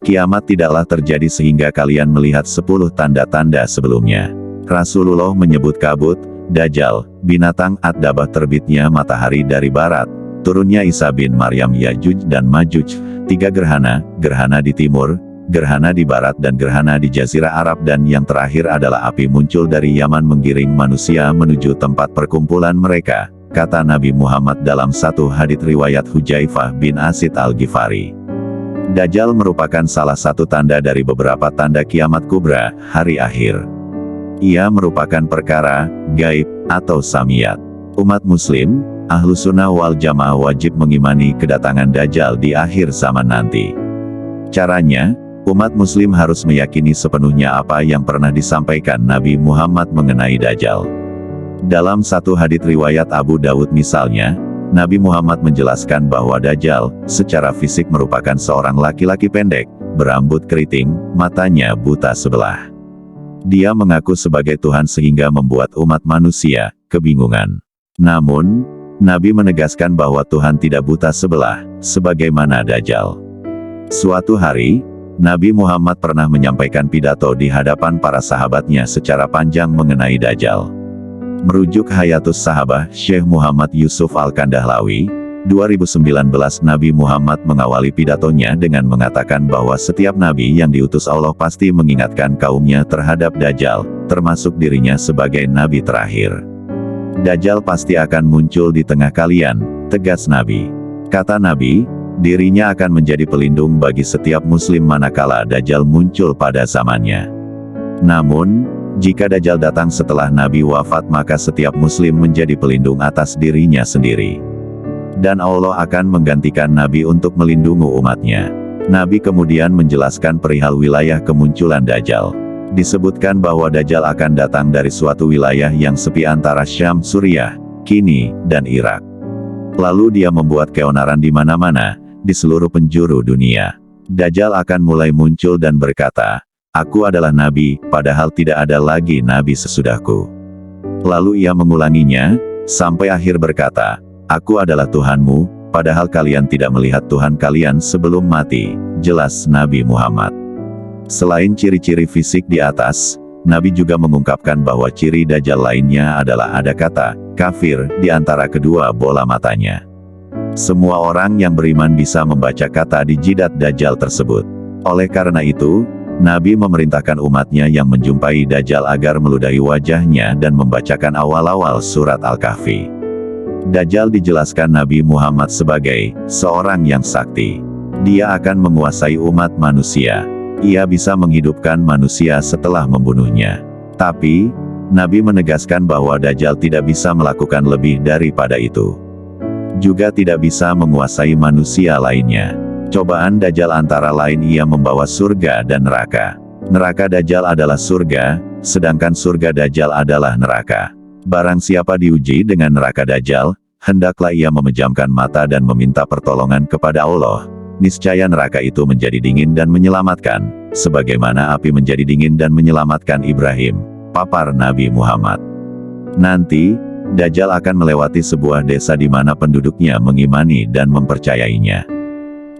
Kiamat tidaklah terjadi sehingga kalian melihat 10 tanda-tanda sebelumnya. Rasulullah menyebut kabut, Dajjal, binatang Ad-Dabah, terbitnya matahari dari barat, turunnya Isa bin Maryam, Yajuj dan Majuj, 3 gerhana, gerhana di timur, gerhana di barat dan gerhana di Jazirah Arab, dan yang terakhir adalah api muncul dari Yaman menggiring manusia menuju tempat perkumpulan mereka, kata Nabi Muhammad dalam satu hadits riwayat Hudzaifah bin Asid Al-Ghifari. Dajjal merupakan salah satu tanda dari beberapa tanda kiamat kubra, hari akhir. Ia merupakan perkara gaib atau samiyat. Umat muslim, Ahlus Sunnah wal Jamaah wajib mengimani kedatangan Dajjal di akhir zaman nanti. Caranya, umat muslim harus meyakini sepenuhnya apa yang pernah disampaikan Nabi Muhammad mengenai Dajjal. Dalam satu hadits riwayat Abu Dawud misalnya, Nabi Muhammad menjelaskan bahwa Dajjal, secara fisik merupakan seorang laki-laki pendek, berambut keriting, matanya buta sebelah. Dia mengaku sebagai Tuhan sehingga membuat umat manusia kebingungan. Namun, Nabi menegaskan bahwa Tuhan tidak buta sebelah, sebagaimana Dajjal. Suatu hari, Nabi Muhammad pernah menyampaikan pidato di hadapan para sahabatnya secara panjang mengenai Dajjal. Merujuk Hayatus Sahabah Syekh Muhammad Yusuf Al-Kandahlawi, 2019, Nabi Muhammad mengawali pidatonya dengan mengatakan bahwa setiap nabi yang diutus Allah pasti mengingatkan kaumnya terhadap Dajjal, termasuk dirinya sebagai nabi terakhir. Dajjal pasti akan muncul di tengah kalian, tegas Nabi. Kata Nabi, dirinya akan menjadi pelindung bagi setiap muslim manakala Dajjal muncul pada zamannya. Namun, jika Dajjal datang setelah Nabi wafat, maka setiap muslim menjadi pelindung atas dirinya sendiri. Dan Allah akan menggantikan Nabi untuk melindungi umatnya. Nabi kemudian menjelaskan perihal wilayah kemunculan Dajjal. Disebutkan bahwa Dajjal akan datang dari suatu wilayah yang sepi antara Syam, Suriah, kini, dan Irak. Lalu dia membuat keonaran di mana-mana, di seluruh penjuru dunia. Dajjal akan mulai muncul dan berkata, "Aku adalah nabi, padahal tidak ada lagi nabi sesudahku." Lalu ia mengulanginya, sampai akhir berkata, "Aku adalah Tuhanmu, padahal kalian tidak melihat Tuhan kalian sebelum mati." Jelas Nabi Muhammad. Selain ciri-ciri fisik di atas, Nabi juga mengungkapkan bahwa ciri Dajjal lainnya adalah ada kata kafir di antara kedua bola matanya. Semua orang yang beriman bisa membaca kata di jidat Dajjal tersebut. Oleh karena itu, Nabi memerintahkan umatnya yang menjumpai Dajjal agar meludahi wajahnya dan membacakan awal-awal surat Al-Kahfi. Dajjal dijelaskan Nabi Muhammad sebagai seorang yang sakti. Dia akan menguasai umat manusia. Ia bisa menghidupkan manusia setelah membunuhnya. Tapi, Nabi menegaskan bahwa Dajjal tidak bisa melakukan lebih daripada itu. Juga tidak bisa menguasai manusia lainnya. Cobaan Dajjal antara lain ia membawa surga dan neraka. Neraka Dajjal adalah surga, sedangkan surga Dajjal adalah neraka. Barang siapa diuji dengan neraka Dajjal, hendaklah ia memejamkan mata dan meminta pertolongan kepada Allah. Niscaya neraka itu menjadi dingin dan menyelamatkan, sebagaimana api menjadi dingin dan menyelamatkan Ibrahim, papar Nabi Muhammad. Nanti, Dajjal akan melewati sebuah desa di mana penduduknya mengimani dan mempercayainya.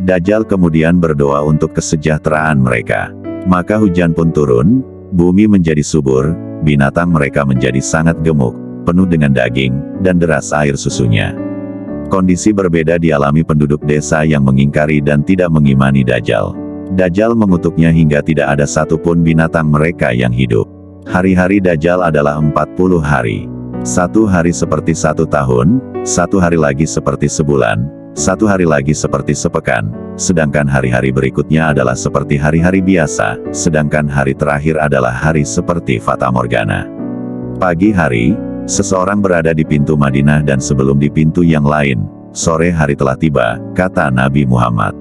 Dajjal kemudian berdoa untuk kesejahteraan mereka. Maka hujan pun turun, bumi menjadi subur, binatang mereka menjadi sangat gemuk, penuh dengan daging, dan deras air susunya. Kondisi berbeda dialami penduduk desa yang mengingkari dan tidak mengimani Dajjal. Dajjal mengutuknya hingga tidak ada satupun binatang mereka yang hidup. Hari-hari Dajjal adalah 40 hari. Satu hari seperti 1 tahun, 1 hari lagi seperti sebulan, 1 hari lagi seperti sepekan, sedangkan hari-hari berikutnya adalah seperti hari-hari biasa, sedangkan hari terakhir adalah hari seperti Fata Morgana. Pagi hari, seseorang berada di pintu Madinah dan sebelum di pintu yang lain, sore hari telah tiba, kata Nabi Muhammad.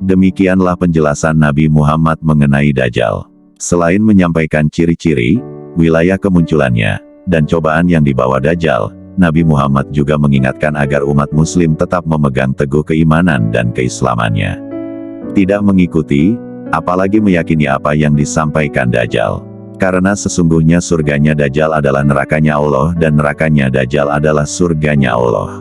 Demikianlah penjelasan Nabi Muhammad mengenai Dajjal. Selain menyampaikan ciri-ciri, wilayah kemunculannya, dan cobaan yang dibawa Dajjal, Nabi Muhammad juga mengingatkan agar umat muslim tetap memegang teguh keimanan dan keislamannya. Tidak mengikuti, apalagi meyakini apa yang disampaikan Dajjal. Karena sesungguhnya surganya Dajjal adalah nerakanya Allah dan nerakanya Dajjal adalah surganya Allah.